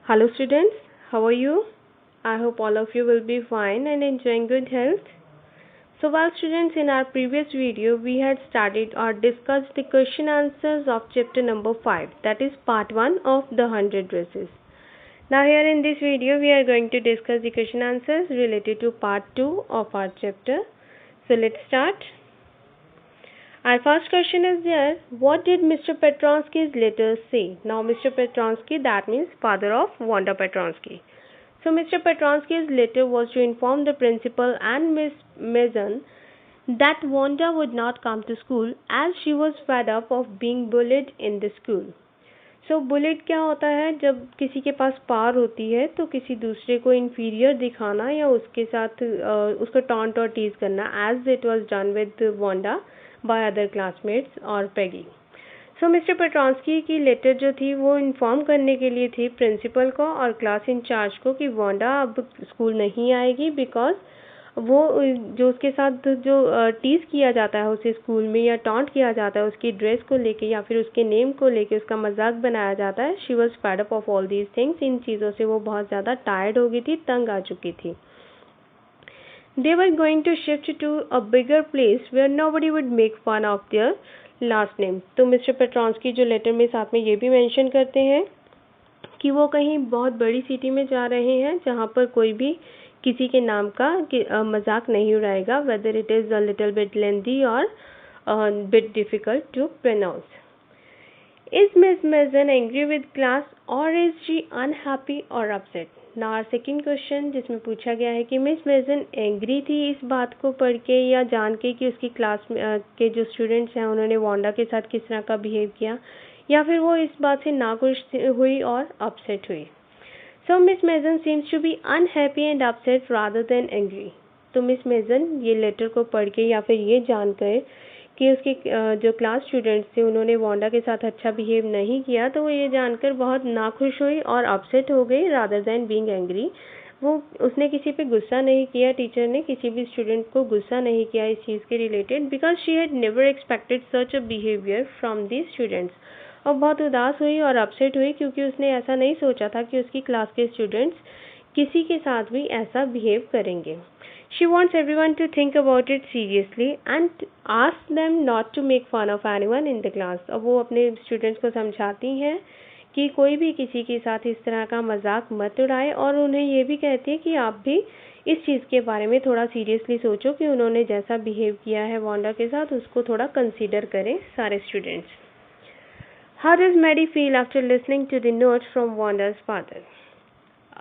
Hello students, how are you? I hope all of you will be fine and enjoying good health. So while students, in our previous video we had studied or discussed the question answers of chapter number 5, that is part 1 of the 100 dresses. Now here in this video we are going to discuss the question answers related to part 2 of our chapter. So let's start. Our first question is there, what did Mr. Petronsky's letter say? Now Mr. Petronsky, that means father of Wanda Petronsky. So Mr. Petronsky's letter was to inform the principal and Miss Mason that Wanda would not come to school as she was fed up of being bullied in the school. So bullet क्या होता है, जब किसी के पास power होती है तो किसी दूसरे को इन्फीरियर दिखाना या उसके साथ उसको टॉन्ट और टीज करना, as it was done with Wanda by other classmates और पेगी. सो मिस्टर पेट्रॉन्स्की की लेटर जो थी वो इन्फॉर्म करने के लिए थी प्रिंसिपल को और क्लास इंचार्ज को कि वांडा अब स्कूल नहीं आएगी बिकॉज वो जो उसके साथ जो टीज किया जाता है उसे स्कूल में या टॉन्ट किया जाता है उसकी ड्रेस को लेके या फिर उसके नेम को लेके उसका मजाक बनाया जाता है. She was fed up of all these things. इन चीज़ों से वो बहुत ज़्यादा टायर्ड हो गई थी, तंग आ चुकी थी. They were going to shift to a bigger place where nobody would make fun of their last name. तो मिस्टर पेट्रॉन्स्की जो लेटर में साथ में ये भी मेंशन करते हैं कि वो कहीं बहुत बड़ी सिटी में जा रहे हैं जहाँ पर कोई भी किसी के नाम का मजाक नहीं उड़ाएगा, whether it is a little bit lengthy और bit difficult to pronounce. Is Miss Mason angry with class और इज शी अनहैप्पी और अपसेट? नाउ सेकेंड क्वेश्चन जिसमें पूछा गया है कि मिस मेजन एंग्री थी इस बात को पढ़ के या जान के कि उसकी क्लास के जो स्टूडेंट्स हैं उन्होंने वांडा के साथ किस तरह का बिहेव किया, या फिर वो इस बात से नाखुश हुई और अपसेट हुई. So Miss Mason seems to be unhappy and upset rather than angry. तो मिस मेजन ये लेटर को पढ़ के या फिर ये जानकर कि उसके जो क्लास स्टूडेंट्स थे उन्होंने वांडा के साथ अच्छा बिहेव नहीं किया, तो वो ये जानकर बहुत नाखुश हुई और अपसेट हो गई रादर देन बीइंग एंग्री. वो उसने किसी पे गुस्सा नहीं किया, टीचर ने किसी भी स्टूडेंट को गुस्सा नहीं किया इस चीज़ के related, because she had never expected such a behaviour from these students. और बहुत उदास हुई और अपसेट हुई क्योंकि उसने ऐसा नहीं सोचा था कि उसकी क्लास के स्टूडेंट्स किसी के साथ भी ऐसा बिहेव करेंगे. She wants everyone to think about it seriously and ask them not to make fun of anyone in the class. अब वो अपने स्टूडेंट्स को समझाती हैं कि कोई भी किसी के साथ इस तरह का मजाक मत उड़ाए, और उन्हें ये भी कहती है कि आप भी इस चीज़ के बारे में थोड़ा सीरियसली सोचो कि उन्होंने जैसा बिहेव किया है वांडा के साथ उसको थोड़ा कंसीडर करें सारे students. How does Maddie feel after listening to the note from Wanda's father?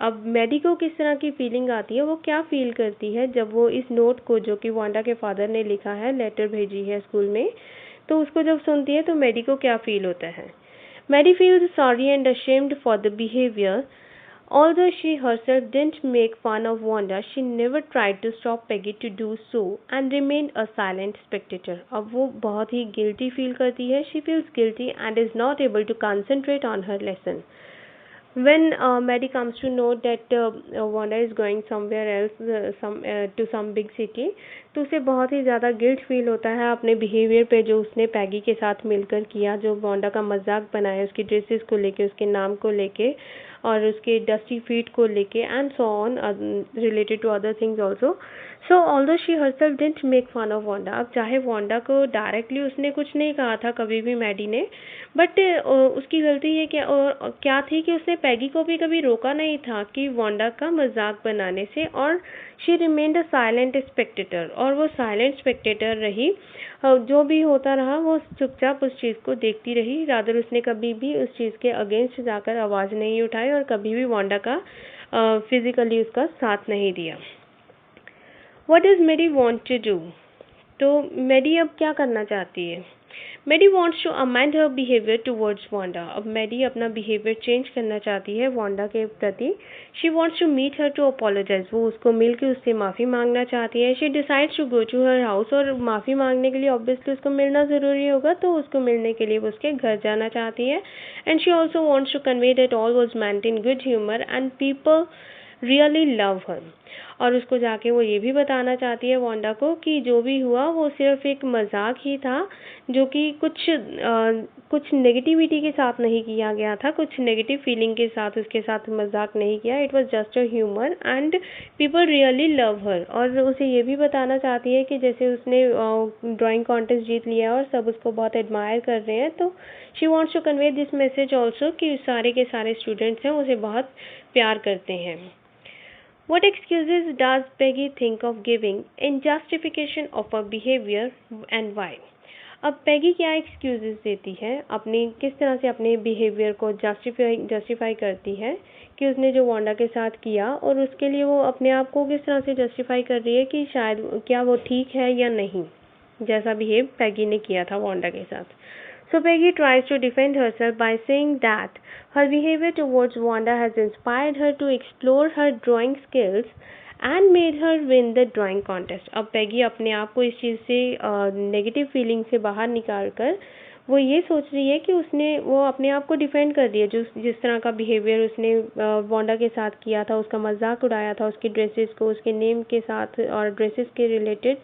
अब मैडी को किस तरह की फीलिंग आती है, वो क्या फील करती है जब वो इस नोट को जो कि वांडा के फादर ने लिखा है, लेटर भेजी है स्कूल में, तो उसको जब सुनती है तो मैडी को क्या फील होता है. Maddie feels sorry and ashamed for the behavior. Although she herself didn't make fun of Wanda, she never tried to stop Peggy to do so and remained a silent spectator. अब वो बहुत ही guilty feel करती है. She feels guilty and is not able to concentrate on her lesson. When Maddie comes to know that Wanda is going somewhere else, to some big city, तो उसे बहुत ही ज़्यादा guilt feel होता है अपने behaviour पे जो उसने पैगी के साथ मिलकर किया, जो वांडा का मजाक बनाया उसकी ड्रेसेस को लेके, उसके नाम को लेके और उसके डस्टी फीट को लेके and so on related to other things also. So although she herself didn't make fun of Wanda. अब चाहे वांडा को डायरेक्टली उसने कुछ नहीं कहा था कभी भी मैडी ने, बट उसकी गलती ये क्या थी कि उसने पैगी को भी कभी रोका नहीं था कि वांडा का मजाक बनाने से, और she remained a silent Spectator, और वो साइलेंट स्पेक्टेटर रही. जो भी होता रहा वो चुपचाप उस चीज़ को देखती रही. रादर उसने कभी भी उस चीज़ के अगेंस्ट जाकर आवाज़ नहीं उठाई और कभी भी वांडा का फिजिकली उसका साथ नहीं दिया. What does Maddie want to do? तो मैडी अब क्या करना चाहती है. Maddie wants to amend her behavior towards Wanda. अब मैडी अपना behavior change करना चाहती है वांडा के प्रति. She wants to meet her to apologize. वो उसको मिल के उससे माफ़ी मांगना चाहती है. She decides to go to her house, और माफ़ी मांगने के लिए obviously उसको मिलना ज़रूरी होगा, तो उसको मिलने के लिए वो उसके घर जाना चाहती है. And she also wants to convey that all was meant in good humor and people really love हर। और उसको जाके वो ये भी बताना चाहती है वांडा को कि जो भी हुआ वो सिर्फ एक मजाक ही था, जो कि कुछ नेगेटिविटी के साथ नहीं किया गया था, कुछ नेगेटिव फीलिंग के साथ उसके साथ मजाक नहीं किया। It was just a humour and people really love हर। और उसे ये भी बताना चाहती है कि जैसे उसने ड्राइंग कॉन्टेस्ट जीत लिया और सब उसको बहुत एडमायर कर रहे हैं, तो she wants to convey this message also कि सारे के सारे स्टूडेंट्स हैं उसे बहुत प्यार करते हैं। What excuses does Peggy think of giving in justification of her behavior and why? अब पैगी क्या एक्सक्यूजेस देती है, अपनी किस तरह से अपने बिहेवियर को जस्टिफाई करती है कि उसने जो वांडा के साथ किया, और उसके लिए वो अपने आप को किस तरह से जस्टिफाई कर रही है कि शायद क्या वो ठीक है या नहीं, जैसा बिहेव पैगी ने किया था वांडा के साथ। So Peggy tries to defend herself by saying that her behavior towards Wanda has inspired her to explore her drawing skills and made her win the drawing contest. अब पैगी अपने आप को इस चीज़ से नेगेटिव फीलिंग से बाहर निकाल कर वो ये सोच रही है कि वो अपने आप को डिफेंड कर रही है, जिस तरह का बिहेवियर उसने वांडा के साथ किया था, उसका मजाक उड़ाया था, उसकी ड्रेसेस को उसके नेम के साथ और ड्रेसेस के रिलेटेड।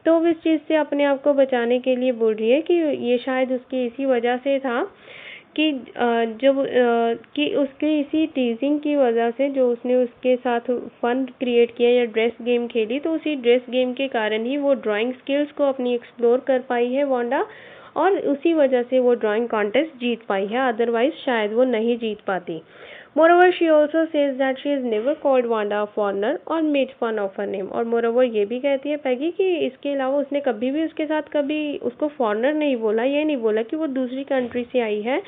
तो वो इस चीज़ से अपने आप को बचाने के लिए बोल रही है कि ये शायद उसकी इसी वजह से था कि कि उसके इसी टीजिंग की वजह से जो उसने उसके साथ फन क्रिएट किया या ड्रेस गेम खेली, तो उसी ड्रेस गेम के कारण ही वो ड्राइंग स्किल्स को अपनी एक्सप्लोर कर पाई है वांडा, और उसी वजह से वो ड्राइंग कॉन्टेस्ट जीत पाई है, अदरवाइज शायद वो नहीं जीत पाती। Moreover, she also says that she has never called Wanda a foreigner or made fun of her name. और moreover ये भी कहती है पैगी कि इसके अलावा उसने कभी भी उसके साथ कभी उसको फॉरनर नहीं बोला, ये नहीं बोला कि वो दूसरी कंट्री से आई है,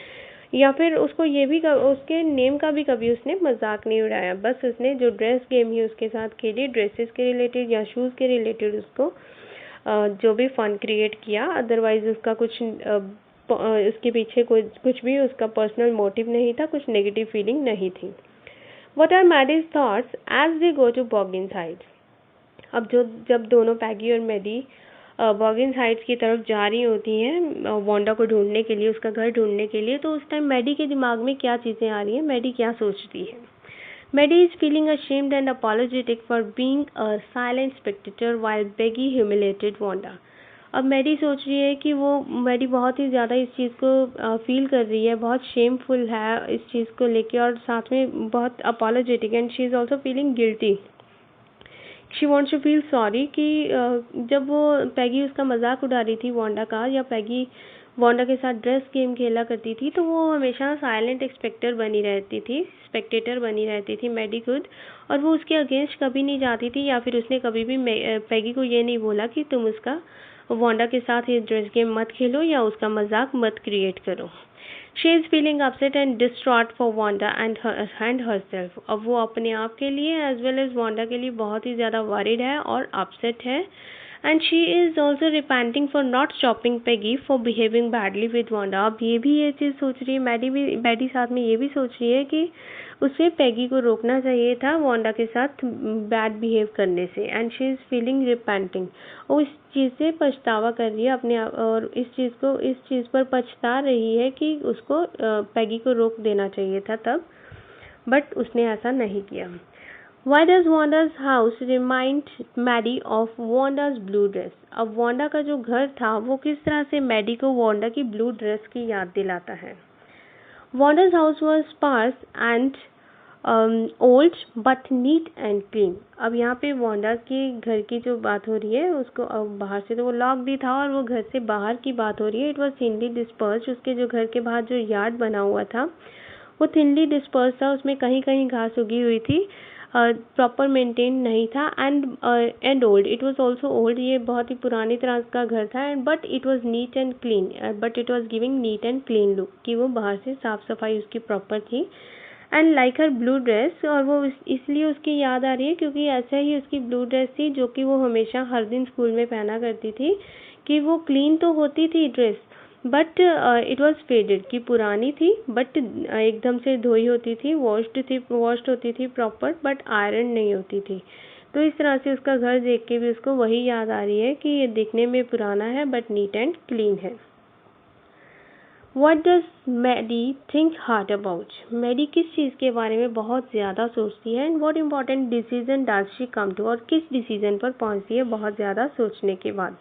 या फिर उसको ये भी उसके नेम का भी कभी उसने मजाक नहीं उड़ाया। बस उसने जो ड्रेस गेम ही उसके साथ खेली, ड्रेसेस के रिलेटेड या शूज़ के रिलेटेड उसको जो भी फन क्रिएट किया, अदरवाइज उसका कुछ उसके पीछे कुछ भी उसका पर्सनल मोटिव नहीं था, कुछ नेगेटिव फीलिंग नहीं थी। What are Maddie's thoughts as they go to Boggins Heights? अब जब दोनों पैगी और मैडी बॉगिन्स हाइट्स की तरफ जा रही होती हैं वांडा को ढूंढने के लिए, उसका घर ढूंढने के लिए, तो उस टाइम मैडी के दिमाग में क्या चीज़ें आ रही हैं, मैडी क्या सोचती है। Maddie is feeling ashamed and apologetic for being a silent spectator while Peggy humiliated Wanda. अब मैडी सोच रही है कि मैडी बहुत ही ज़्यादा इस चीज़ को फील कर रही है, बहुत शेमफुल है इस चीज़ को लेके, और साथ में बहुत apologetic, and she is also feeling guilty. She wants to feel sorry कि जब वो पैगी उसका मजाक उड़ा रही थी वांडा का, या पैगी वांडा के साथ ड्रेस गेम खेला करती थी, तो वो हमेशा साइलेंट स्पेक्टेटर बनी रहती थी मैडी खुद, और वो उसके अगेंस्ट कभी नहीं जाती थी, या फिर उसने कभी भी पैगी को ये नहीं बोला कि तुम उसका वांडा के साथ ये ड्रेस गेम मत खेलो या उसका मजाक मत क्रिएट करो। She is feeling upset and distraught for Wanda and herself. अब वो अपने आप के लिए एज वेल एज वांडा के लिए बहुत ही ज़्यादा वरीड है और अपसेट है, and she is also repenting for not stopping Peggy for behaving badly with Wanda. अब ये चीज़ सोच रही है मैडी साथ में ये भी सोच रही है कि उसे पैगी को रोकना चाहिए था वांडा के साथ बैड बिहेव करने से, and she is feeling repenting. वो इस चीज़ से पछतावा कर रही है अपने आप, और इस चीज़ पर पछता रही है कि उसको पैगी को रोक देना चाहिए था तब, बट उसने ऐसा नहीं किया। Why does Wanda's house remind Maddie of Wanda's blue dress? अब वांडा का जो घर था वो किस तरह से मैडी को वांडा की ब्लू ड्रेस की याद दिलाता है। Wanda's house was sparse and old but neat and clean. अब यहाँ पे वांडा के घर की जो बात हो रही है, उसको अब बाहर से तो वो लॉक भी था, और वो घर से बाहर की बात हो रही है। It was thinly dispersed. उसके जो घर के बाहर जो यार्ड बना हुआ था वो थिनली डिस्पर्स था, उसमें कहीं कहीं घास उगी हुई थी, प्रॉपर मेंटेन नहीं था, and old. It was also old. ये बहुत ही पुरानी तरह का घर था, and but it was neat and clean, but it was giving neat and clean look, कि वो बाहर से साफ सफाई उसकी प्रॉपर थी। And like her blue dress, और वो इसलिए उसकी याद आ रही है क्योंकि ऐसा ही उसकी ब्लू ड्रेस थी जो कि वो हमेशा हर दिन स्कूल में पहना करती थी, कि वो क्लीन तो होती थी dress, but it was faded, कि पुरानी थी बट एकदम से धोई होती थी, वॉश्ड होती थी प्रॉपर, बट आयरन नहीं होती थी। तो इस तरह से उसका घर देख के भी उसको वही याद आ रही है कि ये दिखने में पुराना है बट नीट एंड क्लीन है। What does Maddie think hard about? Maddie किस चीज़ के बारे में बहुत ज़्यादा सोचती है, and what important decision does she come to, और किस डिसीजन पर पहुंचती है बहुत ज़्यादा सोचने के बाद.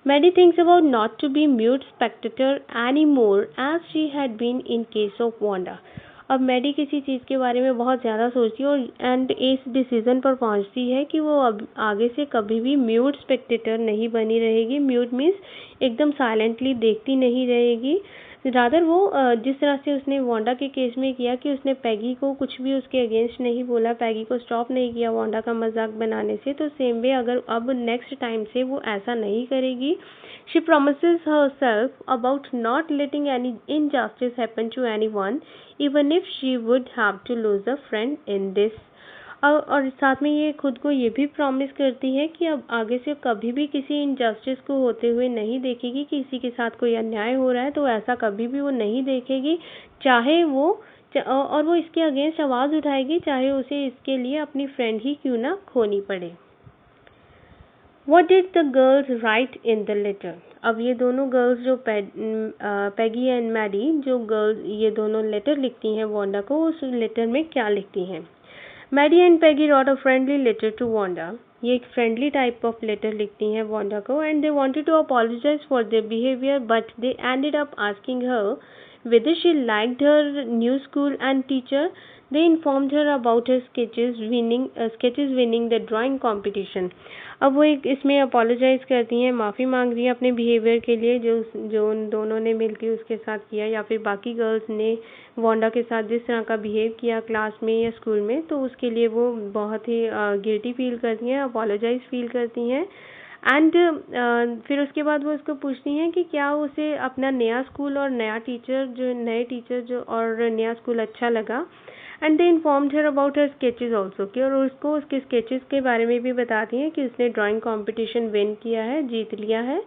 Maddie thinks about not to be mute spectator anymore as she had been in case of Wanda. अब मैडी किसी चीज़ के बारे में बहुत ज़्यादा सोचती है और एंड इस डिसीजन पर पहुंचती है कि वो अब आगे से कभी भी म्यूट स्पेक्टेटर नहीं बनी रहेगी. म्यूट मीन्स एकदम साइलेंटली देखती नहीं रहेगी. रादर वो जिस तरह से उसने वांडा के केस में किया कि उसने पैगी को कुछ भी उसके अगेंस्ट नहीं बोला, पैगी को स्टॉप नहीं किया वांडा का मजाक बनाने से, तो सेम वे अगर अब नेक्स्ट टाइम से वो ऐसा नहीं करेगी. She promises herself about not letting any injustice happen to anyone, even if she would have to lose a friend in this. और साथ में ये खुद को ये भी प्रॉमिस करती है कि अब आगे से कभी भी किसी इनजस्टिस को होते हुए नहीं देखेगी. किसी के साथ कोई अन्याय हो रहा है तो ऐसा कभी भी वो नहीं देखेगी, चाहे वो और वो इसके अगेंस्ट आवाज़ उठाएगी, चाहे उसे इसके लिए अपनी फ्रेंड ही क्यों ना खोनी पड़े. What did the girls write in the letter? अब ये दोनों गर्ल्स जो पैगी एंड मैडी जो गर्ल्स ये दोनों लेटर लिखती हैं वांडा को, उस लेटर में क्या लिखती हैं. Maddie and Peggy wrote a friendly letter to Wanda. ये एक फ्रेंडली टाइप ऑफ लेटर लिखती हैं वांडा को, and they wanted to apologize for their behavior, but they ended up asking her whether she liked her new school and teacher. They informed her about her sketches winning the drawing competition. अब वो एक इसमें apologise करती हैं, माफ़ी मांग रही हैं अपने बिहेवियर के लिए जो उन दोनों ने मिलकर उसके साथ किया, या फिर बाकी गर्ल्स ने वांडा के साथ जिस तरह का बिहेव किया क्लास में या स्कूल में, तो उसके लिए वो बहुत ही गिल्टी फील करती हैं, अपोलोजाइज़ फील करती हैं. एंड फिर उसके बाद वो उसको पूछती हैं कि क्या उसे अपना नया स्कूल और नए टीचर और नया स्कूल अच्छा लगा. And they informed her about her sketches also, कि और उसको उसके स्केचेस के बारे में भी बताती हैं कि उसने ड्राइंग कंपटीशन विन किया है, जीत लिया है.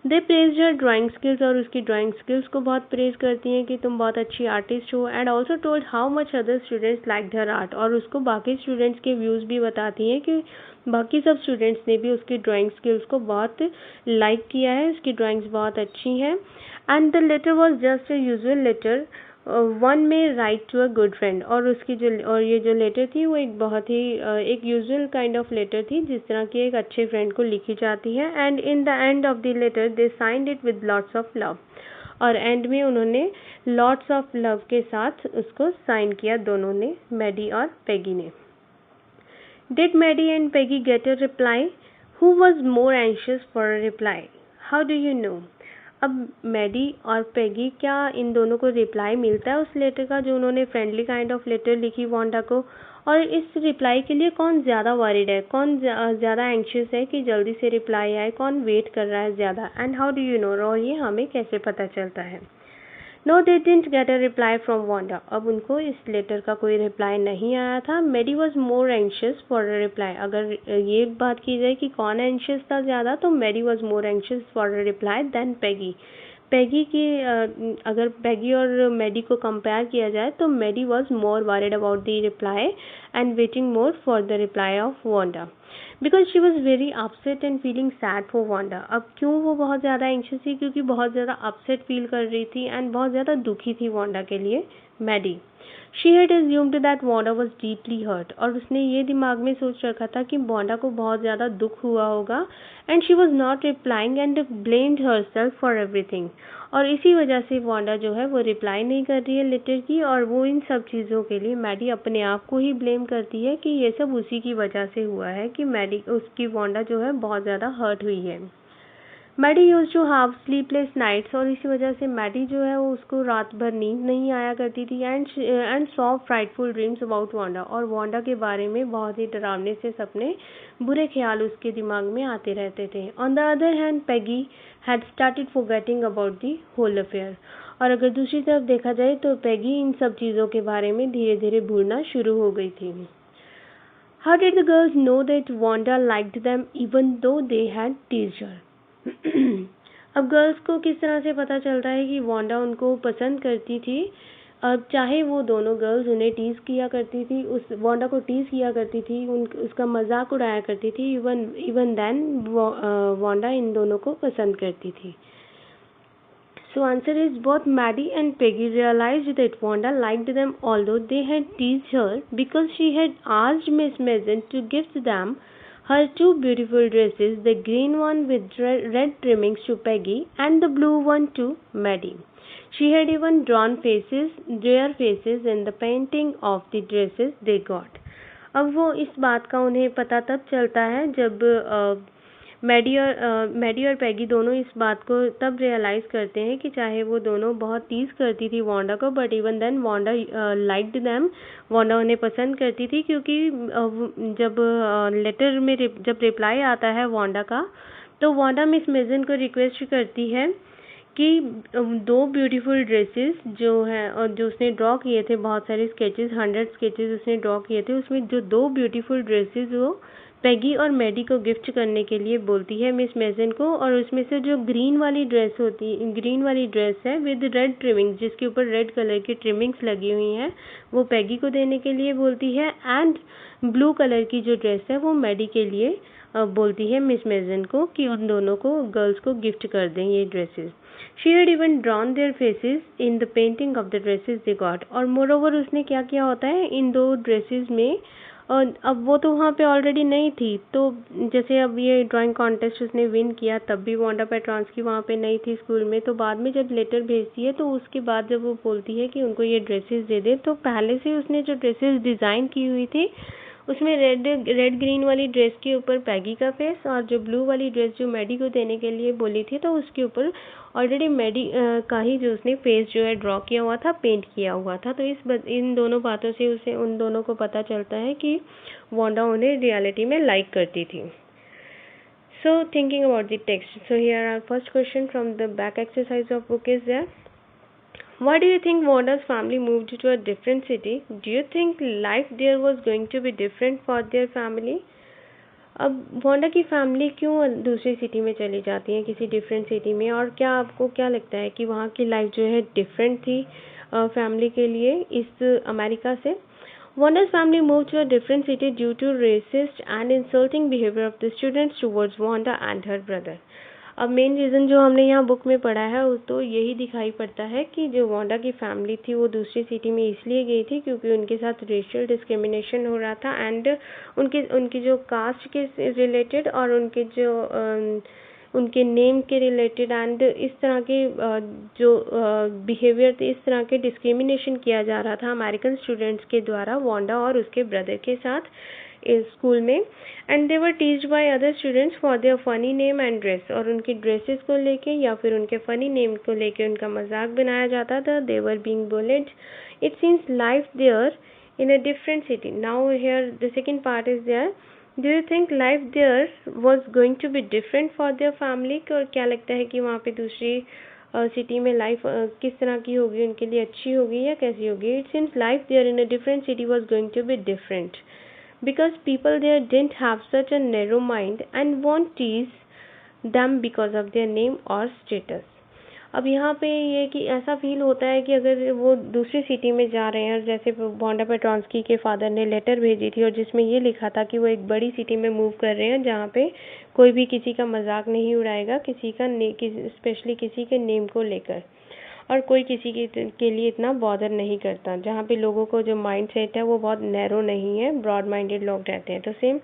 दे प्रेज्ड हर ड्राइंग स्किल्स, और उसकी ड्राइंग स्किल्स को बहुत प्रेज करती हैं कि तुम बहुत अच्छी आर्टिस्ट हो. And also told how much other students liked her art, और उसको बाकी स्टूडेंट्स के व्यूज़ भी बताती हैं कि बाकी सब स्टूडेंट्स ने भी उसकी ड्राइंग स्किल्स को बहुत लाइक किया है, उसकी ड्राइंग्स बहुत अच्छी हैं. And the letter was just a usual letter one में write to a good friend, और ये जो लेटर थी वो एक बहुत ही एक यूजुअल काइंड ऑफ लेटर थी जिस तरह की एक अच्छे फ्रेंड को लिखी जाती है. And in the end of the letter they signed it with lots of love, और एंड में उन्होंने लॉट्स ऑफ लव के साथ उसको साइन किया, दोनों ने, मैडी और पैगी ने. Did Maddie and Peggy get a reply? Who was more anxious for a reply? How do you know? अब मैडी और पैगी, क्या इन दोनों को रिप्लाई मिलता है उस लेटर का जो उन्होंने फ्रेंडली काइंड ऑफ लेटर लिखी वांडा को, और इस रिप्लाई के लिए कौन ज़्यादा वरीड है, कौन ज़्यादा एंशियस है कि जल्दी से रिप्लाई आए, कौन वेट कर रहा है ज़्यादा. And how do you know, और ये हमें कैसे पता चलता है. No they didn't get a reply from Wanda. अब उनको इस लेटर का कोई रिप्लाई नहीं आया था. Maddie was more anxious for a reply. अगर ये बात की जाए कि कौन एंशियस था ज़्यादा, तो Maddie was more anxious for a reply than Peggy. Peggy की अगर पैगी और मैडी को कंपेयर किया जाए तो Maddie was more worried about the reply and waiting more for the reply of Wanda, because she was very upset and feeling sad for Wanda. अब क्यों वो बहुत ज़्यादा एंशियस थी? क्योंकि बहुत ज़्यादा अपसेट फील कर रही थी एंड बहुत ज़्यादा दुखी थी वांडा के लिए, Maddie. She had assumed that Wanda was deeply hurt, और उसने ये दिमाग में सोच रखा था कि वांडा को बहुत ज़्यादा दुख हुआ होगा. And she was not replying and blamed her self for everything, और इसी वजह से वांडा जो है वो रिप्लाई नहीं कर रही है लेटर की, और वो इन सब चीज़ों के लिए मैडी अपने आप को ही ब्लेम करती है कि ये सब उसी की वजह से हुआ है कि मैडी उसकी वांडा जो है बहुत ज़्यादा हर्ट हुई है. Maddie use to have sleepless nights, और इसी वजह से मैडी जो है वो उसको रात भर नींद नहीं आया करती थी. And saw frightful dreams about Wanda, और वांडा के बारे में बहुत ही डरावने से सपने, बुरे ख्याल उसके दिमाग में आते रहते थे. On the other hand Peggy had started forgetting about the whole affair, और अगर दूसरी तरफ देखा जाए तो पैगी इन सब चीज़ों के बारे में धीरे धीरे भूलना शुरू हो गई थी. How did the girls know that Wanda liked them even though they had teased हर? अब गर्ल्स को किस तरह से पता चलता है कि वांडा उनको पसंद करती थी? अब चाहे वो दोनों गर्ल्स उन्हें टीज़ किया करती थी, उस वांडा को टीज़ किया करती थी, उसका मजाक उड़ाया करती थी, इवन देन वांडा इन दोनों को पसंद करती थी. So answer is both Maddie and Peggy realized that Wanda liked them although they had teased her because she had asked Miss Mason to gift them her two beautiful dresses, the green one with red trimmings to Peggy and the blue one to Maddie. She had even drawn their faces in the painting of the dresses they got. अब वो इस बात का उन्हें पता तब चलता है जब मैडी और पैगी दोनों इस बात को तब रियलाइज़ करते हैं कि चाहे वो दोनों बहुत टीज करती थी वांडा को, but even then Wanda liked them, Wanda उन्हें पसंद करती थी क्योंकि जब लेटर में जब रिप्लाई आता है वांडा का, तो वांडा मिस मेजन को रिक्वेस्ट करती है कि दो ब्यूटीफुल ड्रेसेस जो हैं और जो उसने ड्रॉ किए थे, बहुत सारे स्केचेस, 100 स्केचेस उसने ड्रॉ किए थे, उसमें जो दो ब्यूटीफुल ड्रेसेस वो पैगी और मैडी को गिफ्ट करने के लिए बोलती है मिस मेजन को। और उसमें से जो ग्रीन वाली ड्रेस है विद रेड ट्रिमिंग्स, जिसके ऊपर रेड कलर की ट्रिमिंग्स लगी हुई हैं, वो पैगी को देने के लिए बोलती है। एंड ब्लू कलर की जो ड्रेस है वो मैडी के लिए बोलती है मिस मेजन को कि उन दोनों को, गर्ल्स को गिफ्ट कर दें ये dresses. She had even drawn their faces in the painting of the dresses they got. और moreover उसने क्या किया होता है इन दो ड्रेसेस में, और अब वो तो वहाँ पे ऑलरेडी नहीं थी, तो जैसे अब ये ड्राइंग कॉन्टेस्ट उसने विन किया तब भी वांडा पेट्रॉन्स्की वहाँ पे नहीं थी स्कूल में, तो बाद में जब लेटर भेजती है तो उसके बाद जब वो बोलती है कि उनको ये ड्रेसेस दे दे, तो पहले से उसने जो ड्रेसेस डिज़ाइन की हुई थी उसमें रेड ग्रीन वाली ड्रेस के ऊपर पैगी का फेस, और जो ब्लू वाली ड्रेस जो मैडी को देने के लिए बोली थी तो उसके ऊपर ऑलरेडी मैडी का ही जो उसने फेस जो है ड्रॉ किया हुआ था, पेंट किया हुआ था। तो इन दोनों बातों से उसे उन दोनों को पता चलता है कि वांडा उन्हें रियलिटी में लाइक करती थी। So thinking about the text, so here our first question from the back exercise of book is there, why do you think Wanda's family moved to a different city? Do you think life there was going to be different for their family? अब Wanda की family क्यों दूसरी city में चली जाती है, किसी different city में, और क्या आपको क्या लगता है कि वहाँ की लाइफ जो है डिफरेंट थी फैमिली के लिए इस अमेरिका से? Wanda's family moved to a different city due to racist and insulting behavior of the students towards Wanda and her brother. अब मेन रीज़न जो हमने यहाँ बुक में पढ़ा है वो तो यही दिखाई पड़ता है कि जो वांडा की फैमिली थी वो दूसरी सिटी में इसलिए गई थी क्योंकि उनके साथ रेशियल डिस्क्रिमिनेशन हो रहा था, एंड उनकी जो कास्ट के रिलेटेड और उनके जो उनके नेम के रिलेटेड एंड इस तरह के जो बिहेवियर थे, इस तरह के डिस्क्रिमिनेशन किया जा रहा था अमेरिकन स्टूडेंट्स के द्वारा वांडा और उसके ब्रदर के साथ इस स्कूल में, and they were teased by other students for their funny name and dress, और उनकी ड्रेसेस को लेके या फिर उनके फनी नेम को लेके उनका मजाक बनाया जाता था। They were being bullied. It seems life there in a different city. Now here the second part is there, do you think life there was going to be different for their family? और क्या लगता है कि वहाँ पे दूसरी city में life किस तरह की होगी, उनके लिए अच्छी होगी या कैसी होगी? It seems life there in a different city was going to be different because people there didn't have such a narrow mind and won't tease them because of their name or status. अब यहाँ पे ये कि ऐसा feel होता है कि अगर वो दूसरी सिटी में जा रहे हैं, और जैसे वांडा पेट्रॉन्स्की के फादर ने लेटर भेजी थी और जिसमें ये लिखा था कि वो एक बड़ी सिटी में मूव कर रहे हैं जहाँ पे कोई भी किसी का मजाक नहीं उड़ाएगा, स्पेशली किसी के नेम को लेकर, और कोई किसी के लिए इतना बॉदर नहीं करता, जहाँ पे लोगों को जो माइंड सेट है वो बहुत नैरो नहीं है, ब्रॉड माइंडेड लोग रहते हैं। तो सेम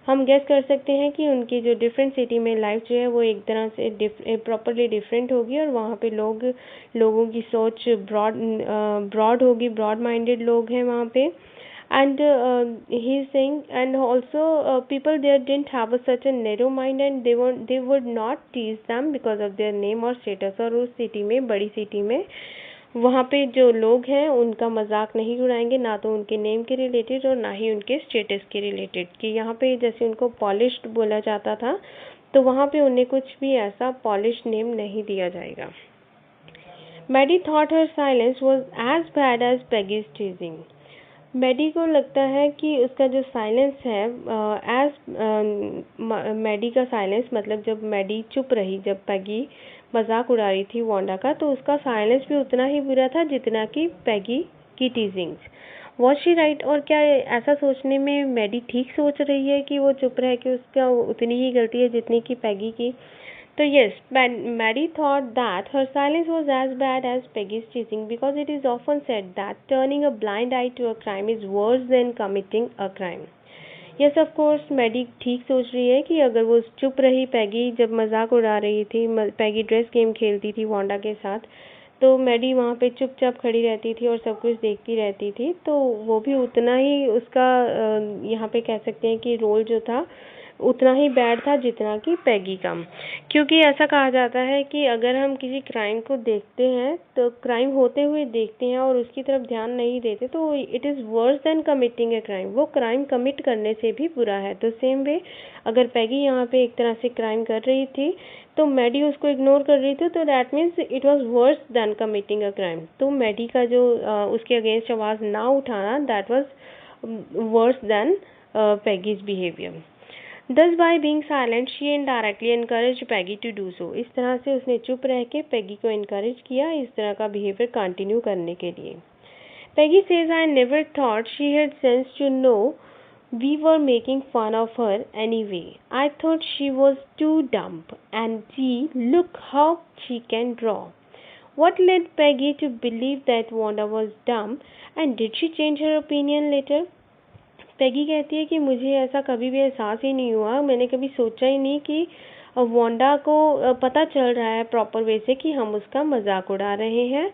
हम गेस कर सकते हैं कि उनकी जो डिफरेंट सिटी में लाइफ जो है वो एक तरह से प्रॉपरली डिफरेंट होगी, और वहाँ पे लोगों की सोच ब्रॉड होगी, ब्रॉड माइंडेड लोग हैं वहाँ पे। And he is saying, and also people there didn't have such a narrow mind and they would not tease them because of their name or status. और उस सिटी में, बड़ी सिटी में, वहाँ पे जो लोग हैं उनका मजाक नहीं उड़ाएंगे, ना तो उनके नेम के रिलेटेड और ना ही उनके स्टेटस के रिलेटेड। कि यहाँ पे जैसे उनको पॉलिश्ड बोला जाता था, तो वहाँ पे उन्हें कुछ भी ऐसा पॉलिश्ड नेम नहीं दिया जाएगा। Maddie thought her silence was as bad as Peggy's teasing. Maddie को लगता है कि उसका जो साइलेंस है, मैडी का साइलेंस मतलब जब मैडी चुप रही, जब पैगी मजाक उड़ा रही थी वांडा का, तो उसका साइलेंस भी उतना ही बुरा था जितना कि पैगी की टीजिंग्स। Was she write? और क्या ऐसा सोचने में मैडी ठीक सोच रही है कि वो चुप रह के उसका उतनी ही गलती है जितनी कि पैगी की? So yes, Maddie thought that her silence was as bad as Peggy's cheating because it is often said that turning a blind eye to a crime is worse than committing a crime. Yes of course Maddie ठीक सोच रही है कि अगर वो चुप रही पैगी जब मजाक उड़ा रही थी, पैगी ड्रेस गेम खेलती थी वांडा के साथ, तो मैडी वहाँ पे चुपचाप खड़ी रहती थी और सब कुछ देखती रहती थी, तो वो भी उतना ही उसका यहाँ पे कह सकते हैं कि रोल जो था उतना ही बैड था जितना कि पैगी का। क्योंकि ऐसा कहा जाता है कि अगर हम किसी क्राइम को देखते हैं, तो क्राइम होते हुए देखते हैं और उसकी तरफ ध्यान नहीं देते, तो it is worse than committing a crime, वो क्राइम कमिट करने से भी बुरा है। तो सेम वे अगर पैगी यहाँ पे एक तरह से क्राइम कर रही थी तो मैडी उसको इग्नोर कर रही थी, तो that means it was worse than committing a crime. तो मैडी का जो उसके अगेंस्ट आवाज़ ना उठाना, that was worse than Peggy's behaviour. Thus by being silent she indirectly encouraged Peggy to do so। इस तरह से उसने चुप रह के पैगी को encourage किया इस तरह का behavior continue करने के लिए। Peggy says I never thought she had sense to know we were making fun of her anyway. I thought she was too dumb and gee, look how she can draw. What led Peggy to believe that Wanda was dumb and did she change her opinion later? पैगी कहती है कि मुझे ऐसा कभी भी एहसास ही नहीं हुआ, मैंने कभी सोचा ही नहीं कि वांडा को पता चल रहा है प्रॉपर वे से कि हम उसका मजाक उड़ा रहे हैं।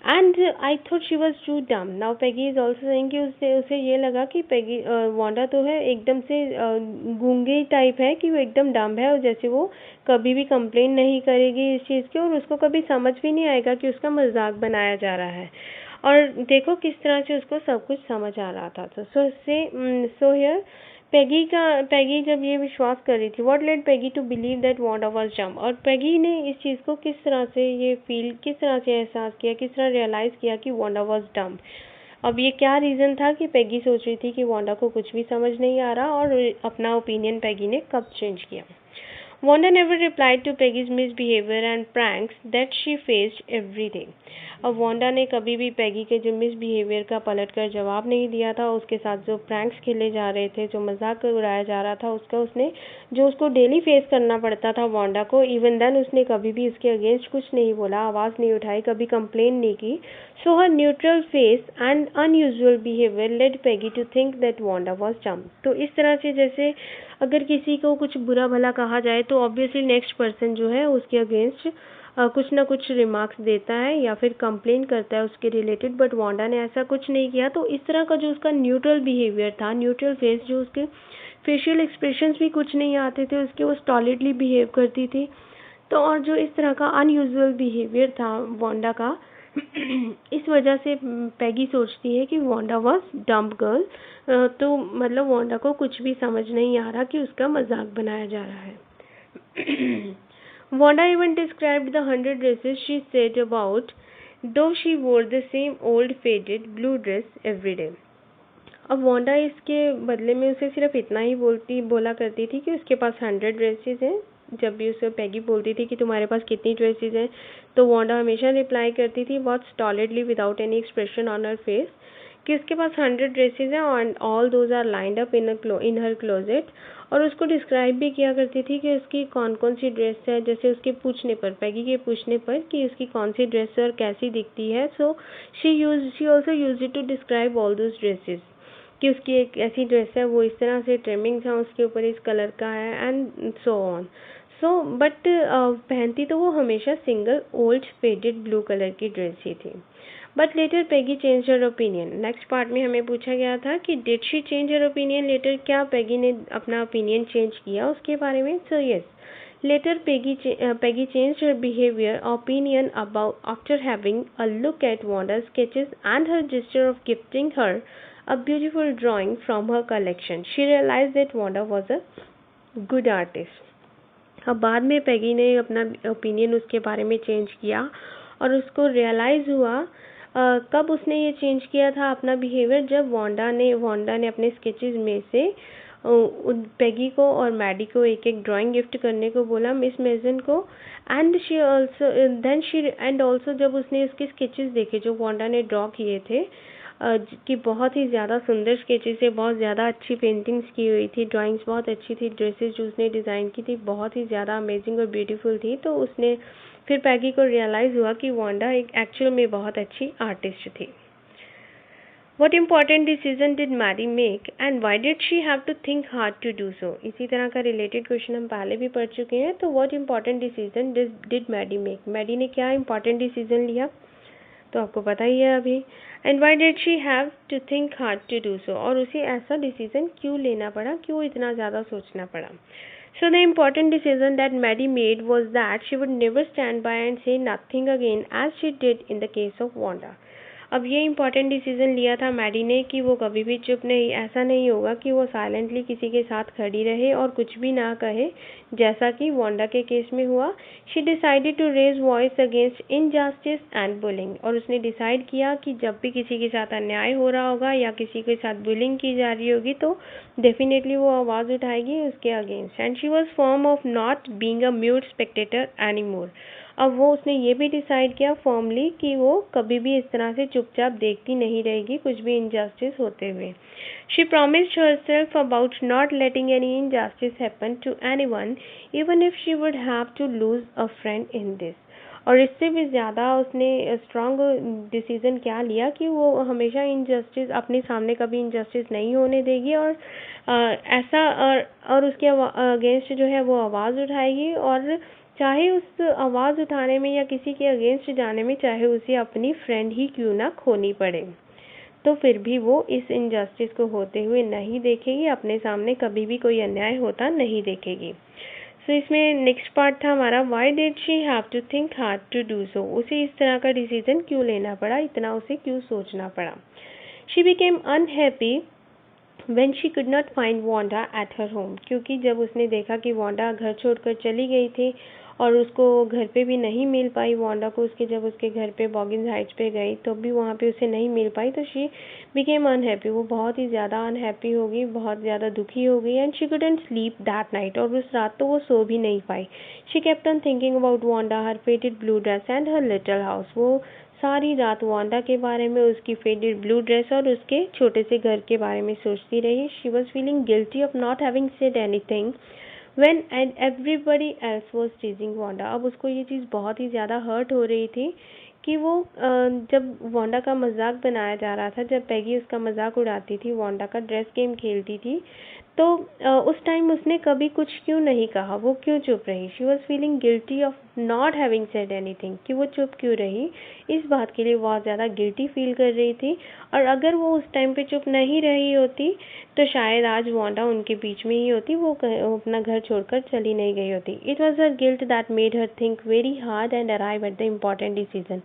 And I thought she was too dumb. Now Peggy is also saying कि उसे ये लगा कि पैगी वांडा तो है एकदम से गूंगे टाइप है कि वो एकदम डम है और जैसे वो कभी भी कंप्लेन नहीं करेगी इस चीज़ की और उसको कभी समझ भी नहीं आएगा कि उसका मजाक बनाया जा रहा है। और देखो किस तरह से उसको सब कुछ समझ आ रहा था। तो सो हियर पैगी जब ये विश्वास कर रही थी, what led Peggy to believe that Wanda was dumb, और पैगी ने इस चीज़ को किस तरह से ये फील, किस तरह से एहसास किया, किस तरह रियलाइज़ किया कि वांडा वाज डम। अब ये क्या रीज़न था कि पैगी सोच रही थी कि वांडा को कुछ भी समझ नहीं आ रहा, और अपना ओपिनियन पैगी ने कब चेंज किया। Wanda never replied to Peggy's misbehavior and pranks that she faced every day। अब वांडा ने कभी भी पैगी के जो मिसबिहेवियर का पलट कर जवाब नहीं दिया था, उसके साथ जो प्रैंक्स खेले जा रहे थे, जो मजाक उड़ाया जा रहा था, उसने जो उसको डेली फेस करना पड़ता था वांडा को, इवन देन उसने कभी भी उसके अगेंस्ट कुछ नहीं बोला, आवाज़ नहीं उठाई, कभी कंप्लेन नहीं की। So her neutral face and unusual behaviour led Peggy to think that Wanda was dumb. तो इस तरह से जैसे अगर किसी को कुछ बुरा भला कहा जाए तो ऑब्वियसली नेक्स्ट पर्सन जो है उसके अगेंस्ट कुछ ना कुछ रिमार्क्स देता है या फिर कंप्लेन करता है उसके रिलेटेड, बट वांडा ने ऐसा कुछ नहीं किया। तो इस तरह का जो उसका न्यूट्रल बिहेवियर था, न्यूट्रल फेस, जो उसके फेशियल एक्सप्रेशंस भी कुछ नहीं आते थे उसके, वो स्टॉलिडली बिहेव करती थी। तो और जो इस तरह का अनयूजुअल बिहेवियर था वांडा का, इस वजह से पैगी सोचती है कि वांडा वाज डम्ब गर्ल। तो मतलब वांडा को कुछ भी समझ नहीं आ रहा कि उसका मजाक बनाया जा रहा है। Wanda even described the 100 dresses she said about, though she wore the same old faded blue dress every day। अब वांडा इसके बदले में उसे सिर्फ इतना ही बोला करती थी कि उसके पास 100 ड्रेसेस हैं। जब भी उसे पैगी बोलती थी कि तुम्हारे पास कितनी ड्रेसेस हैं, तो वांडा हमेशा रिप्लाई करती थी बहुत stolidly without any expression on her face कि उसके पास 100 ड्रेसेस हैं and all those are lined up in her closet. और उसको डिस्क्राइब भी किया करती थी कि उसकी कौन कौन सी ड्रेस है, जैसे उसके पूछने पर, पैगी के पूछने पर कि उसकी कौन सी ड्रेस है और कैसी दिखती है। So she also use it to describe all those dresses कि उसकी एक ऐसी ड्रेस है, वो इस तरह से ट्रिमिंग्स हैं उसके ऊपर, इस कलर का है and so on. So but पहनती तो वो हमेशा single old faded blue colour की ड्रेस ही थी। But later Peggy change her opinion. Next part में हमें पूछा गया था कि did she change her opinion later, क्या पैगी ने अपना ओपिनियन चेंज किया उसके बारे में। So yes, later Peggy changed her behavior opinion about after having a look at Wanda's sketches and her gesture of gifting her a beautiful drawing from her collection. She realized that Wanda was a good artist। अब बाद में पैगी ने अपना opinion उसके बारे में change किया और उसको रियलाइज़ हुआ। कब उसने ये चेंज किया था अपना बिहेवियर, जब वांडा ने अपने स्केचेस में से पैगी को और मैडी को एक एक ड्राइंग गिफ्ट करने को बोला, मिस मेजन को। एंड ऑल्सो जब उसने उसके स्केचेस देखे जो वांडा ने ड्रॉ किए थे, की बहुत ही ज़्यादा सुंदर स्केचेस से बहुत ज़्यादा अच्छी पेंटिंग्स की हुई थी, ड्राइंग्स बहुत अच्छी थी, ड्रेसेस जो उसने डिज़ाइन की थी बहुत ही ज़्यादा अमेजिंग और ब्यूटीफुल थी। तो उसने फिर पैगी को रियलाइज़ हुआ कि वांडा एक एक्चुअल में बहुत अच्छी आर्टिस्ट थी। What important decision did Maddie make and why did she have to think hard to do so? इसी तरह का रिलेटेड क्वेश्चन हम पहले भी पढ़ चुके हैं। तो what important decision did Maddie make? Maddie ने क्या important decision लिया तो आपको पता ही है अभी। And why did she have to think hard to do so? और उसे ऐसा डिसीजन क्यों लेना पड़ा, क्यों इतना ज़्यादा सोचना पड़ा? So the important decision that Maddie made was that she would never stand by and say nothing again as she did in the case of Wanda. अब ये इम्पॉर्टेंट डिसीजन लिया था मैडी ने कि वो कभी भी चुप नहीं, ऐसा नहीं होगा कि वो साइलेंटली किसी के साथ खड़ी रहे और कुछ भी ना कहे, जैसा कि वांडा के केस में हुआ। She decided to raise voice against injustice and bullying, और उसने डिसाइड किया कि जब भी किसी के साथ अन्याय हो रहा होगा या किसी के साथ बुलिंग की जा रही होगी तो डेफिनेटली वो आवाज़ उठाएगी उसके against. And she was firm of not being a mute Spectator any more. अब वो उसने ये भी डिसाइड किया फॉर्मली कि वो कभी भी इस तरह से चुपचाप देखती नहीं रहेगी कुछ भी इनजस्टिस होते हुए। She promised herself about not letting any injustice happen to anyone even if she would have to lose a friend in this. और इससे भी ज़्यादा उसने स्ट्रॉन्ग डिसीजन क्या लिया कि वो हमेशा इनजस्टिस अपने सामने कभी इनजस्टिस नहीं होने देगी और ऐसा और उसके अगेंस्ट जो है वो आवाज़ उठाएगी, और चाहे उस आवाज़ उठाने में या किसी के अगेंस्ट जाने में चाहे उसे अपनी फ्रेंड ही क्यों ना खोनी पड़े, तो फिर भी वो इस इनजस्टिस को होते हुए नहीं देखेगी, अपने सामने कभी भी कोई अन्याय होता नहीं देखेगी। सो इसमें नेक्स्ट पार्ट था हमारा why did she have to think hard to do so. उसे इस तरह का डिसीजन क्यों लेना पड़ा, इतना उसे क्यों सोचना पड़ा। She became unhappy when she could not find Wanda at her home, क्योंकि जब उसने देखा कि वांडा घर छोड़कर चली गई थी और उसको घर पे भी नहीं मिल पाई वांडा को, उसके जब उसके घर पे बॉगिंस हाइट्स पे गई तो भी वहाँ पे उसे नहीं मिल पाई, तो शी बिकेम अनहैप्पी। वो बहुत ही ज़्यादा अनहैप्पी हो गई, बहुत ज़्यादा दुखी हो गई। And she couldn't sleep that night, और उस रात तो वो सो भी नहीं पाई। She kept on thinking about Wanda, her faded blue dress and her little house. वो सारी रात वांडा के बारे में, उसकी फेडेड ब्लू ड्रेस और उसके छोटे से घर के बारे में सोचती रही। She was feeling guilty of not having said anything when and everybody else was टीजिंग Wanda. अब उसको ये चीज़ बहुत ही ज़्यादा हर्ट हो रही थी कि वो जब वांडा का मजाक बनाया जा रहा था, जब पैगी उसका मजाक उड़ाती थी, वांडा का ड्रेस गेम खेलती थी, तो उस टाइम उसने कभी कुछ क्यों नहीं कहा, वो क्यों चुप रही। She was feeling guilty of not having said anything, कि वो चुप क्यों रही, इस बात के लिए बहुत ज़्यादा गिल्टी फील कर रही थी। और अगर वो उस टाइम पे चुप नहीं रही होती तो शायद आज वांडा उनके बीच में ही होती, वो अपना घर छोड़कर चली नहीं गई होती। It was her guilt that made her think very hard and arrive at the important decision.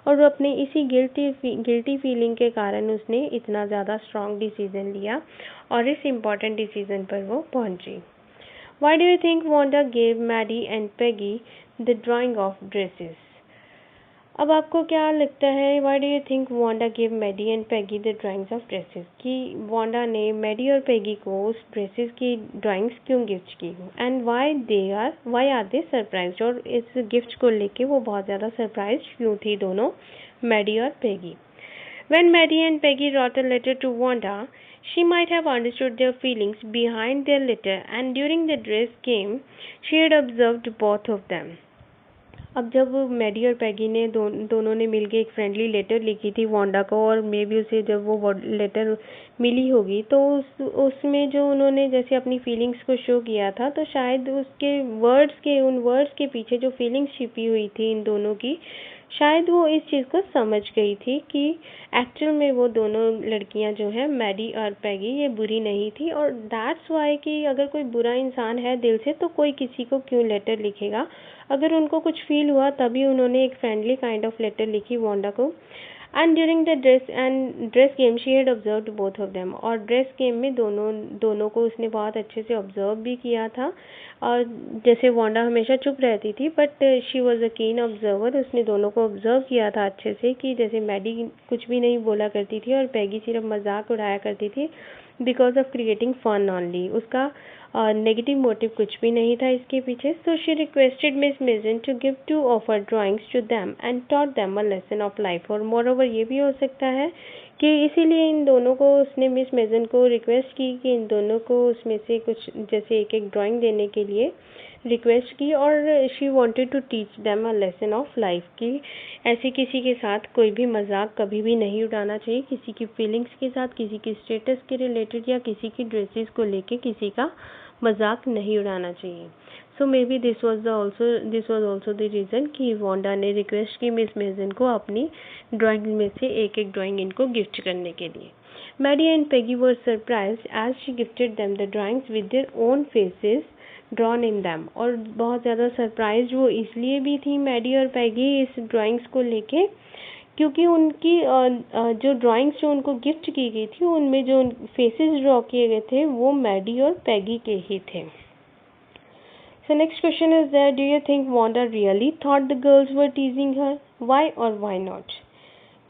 और वो अपने इसी गिल्टी फीलिंग के कारण उसने इतना ज़्यादा स्ट्रॉन्ग डिसीजन लिया और इस इम्पॉर्टेंट डिसीजन पर वो पहुंची। Why do you think Wanda gave Maddie and Peggy the drawing of dresses? अब आपको क्या लगता है, why do you think Wanda gave Maddie and Peggy the drawings of dresses? कि वांडा ने मैडी और पेगी को उस ड्रेसेस की ड्राइंग्स क्यों गिफ्ट की, and why are they surprised? और इस गिफ्ट को लेके वो बहुत ज़्यादा सरप्राइज क्यों थी दोनों, मैडी और Peggy. When Maddie and Peggy wrote a letter to Wanda, she might have understood their feelings behind their letter, and during the dress game, she had observed both of them. अब जब Maddie और Peggy ने दोनों ने मिलके एक friendly letter लिखी थी वांडा को, और मे बी उसे जब वो लेटर मिली होगी तो उसमें जो उन्होंने जैसे अपनी फीलिंग्स को शो किया था, तो शायद उसके उन वर्ड्स के पीछे जो फीलिंग्स छिपी हुई थी इन दोनों की, शायद वो इस चीज़ को समझ गई थी कि एक्चुअल में वो दोनों लड़कियां जो हैं मैडी और पैगी ये बुरी नहीं थी। और दैट्स वाई कि अगर कोई बुरा इंसान है दिल से तो कोई किसी को क्यों लेटर लिखेगा, अगर उनको कुछ फील हुआ तभी उन्होंने एक फ्रेंडली काइंड ऑफ लेटर लिखी वांडा को। And during the dress game she had observed both of them, और ड्रेस गेम में दोनों को उसने बहुत अच्छे से ऑब्जर्व भी किया था। और जैसे वांडा हमेशा चुप रहती थी बट शी वॉज अ कीन ऑब्जर्वर, उसने दोनों को ऑब्जर्व किया था अच्छे से कि जैसे मैडी कुछ भी नहीं बोला करती थी और पैगी सिर्फ मजाक उड़ाया करती थी because of creating fun only, उसका नेगेटिव मोटिव कुछ भी नहीं था इसके पीछे। So she requested Miss Mason to give 2 of her drawings to them and taught them a lesson of life। और मोर ओवर ये भी हो सकता है कि इसीलिए इन दोनों को उसने मिस मेजन को रिक्वेस्ट की कि इन दोनों को उसमें से कुछ जैसे एक एक ड्राइंग देने के लिए रिक्वेस्ट की, और she wanted to teach them a lesson of life कि ऐसे किसी के साथ कोई भी मजाक कभी भी नहीं उड़ाना चाहिए, किसी की फीलिंग्स के साथ, किसी की स्टेटस के रिलेटेड या किसी की ड्रेसेस को लेके किसी का मजाक नहीं उड़ाना चाहिए। So maybe this was also the reason कि वांडा ने रिक्वेस्ट की मिस मेजन को अपनी ड्राइंग में से एक एक ड्राइंग इनको गिफ्ट करने के लिए। Maddie and Peggy were surprised as she gifted them the drawings with their own faces drawn in them. और बहुत ज़्यादा सरप्राइज वो इसलिए भी थी मैडी और पैगी इस ड्राइंग्स को लेके, क्योंकि उनकी जो ड्राइंग्स जो उनको गिफ्ट की गई थी उनमें जो फेसेस ड्रॉ किए गए थे वो मैडी और पैगी के ही थे। So next question is there, do you think Wanda really thought the girls were teasing her? Why or why not?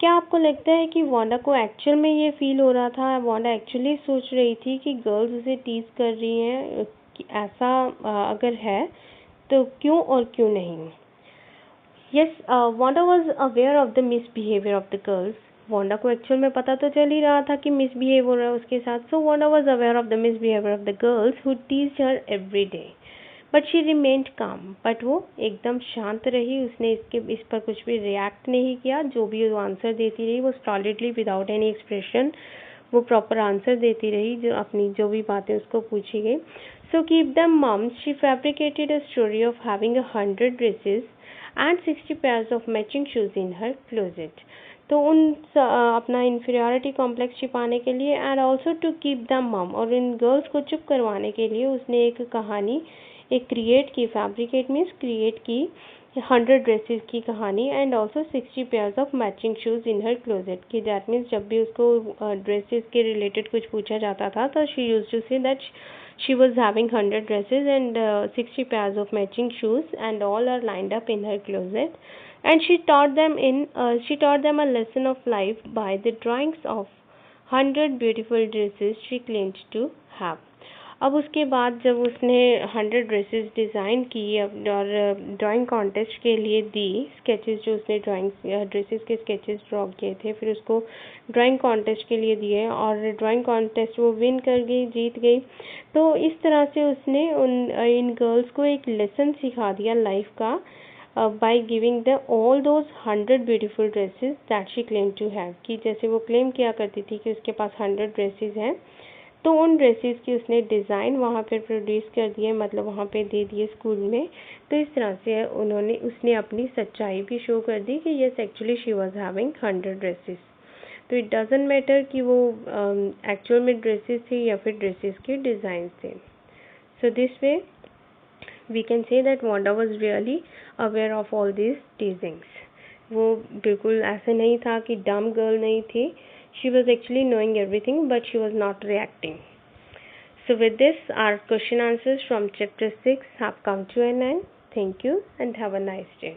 क्या आपको लगता है कि वांडा को एक्चुअल में ये फील हो रहा था, वांडा एक्चुअली सोच रही थी कि गर्ल्स उसे टीज कर रही हैं, कि ऐसा अगर है तो क्यों और क्यों नहीं? Yes, Wanda was aware of the misbehavior of the girls. Wanda को एक्चुअल में पता तो चल ही रहा था कि मिसबिहेव हो रहा है उसके साथ. So Wanda was aware of the misbehavior of the girls who teased her every day. But she remained काम, बट वो एकदम शांत रही, उसने इस पर कुछ भी रिएक्ट नहीं किया, जो भी वो आंसर देती रही वो सॉलिडली विदाउट एनी एक्सप्रेशन वो प्रॉपर आंसर देती रही, जो अपनी जो भी बातें उसको पूछी गई. So keep them mum she fabricated a story of having 100 dresses and 60 pairs of matching shoes in her closet. तो उन अपना इन्फीरियरिटी कॉम्प्लेक्स छिपाने के लिए and also to keep them mum, और इन गर्ल्स को चुप करवाने के लिए उसने एक कहानी एक क्रिएट की, फैब्रिकेट मीन्स क्रिएट की 100 ड्रेसेस की कहानी and also 60 pairs of matching shoes in her closet. की दैट मीन्स जब भी उसको ड्रेसेस के रिलेटेड कुछ पूछा जाता था तो she used to say that she was having 100 dresses and 60 pairs of matching shoes and all are lined up in her closet, and she taught them a lesson of life by the drawings of 100 beautiful dresses she claimed to have. अब उसके बाद जब उसने 100 dresses design की और drawing contest के लिए दी, sketches जो उसने ड्रेसेस के स्केचेस ड्रॉ किए थे फिर उसको ड्राइंग कॉन्टेस्ट के लिए दिए और ड्राइंग कॉन्टेस्ट वो विन कर गई, जीत गई. तो इस तरह से उसने इन गर्ल्स को एक लेसन सिखा दिया लाइफ का by giving the all those 100 beautiful dresses that she claim to have. कि जैसे वो क्लेम किया करती थी कि उसके पास 100 ड्रेसेस हैं, तो उन ड्रेसेस की उसने डिज़ाइन वहाँ पे प्रोड्यूस कर दिए, मतलब वहाँ पे दे दिए स्कूल में. तो इस तरह से उसने अपनी सच्चाई भी शो कर दी कि yes actually she was having 100 dresses. तो इट डजेंट मैटर कि वो एक्चुअल में ड्रेसेस थी या फिर ड्रेसेस के डिज़ाइन थे. So this way we can say that Wanda was really aware of all this teasings. वो बिल्कुल ऐसे नहीं था कि डम गर्ल नहीं थी. She was actually knowing everything, but she was not reacting. So with this, our question answers from chapter 6 have come to an end. Thank you and have a nice day.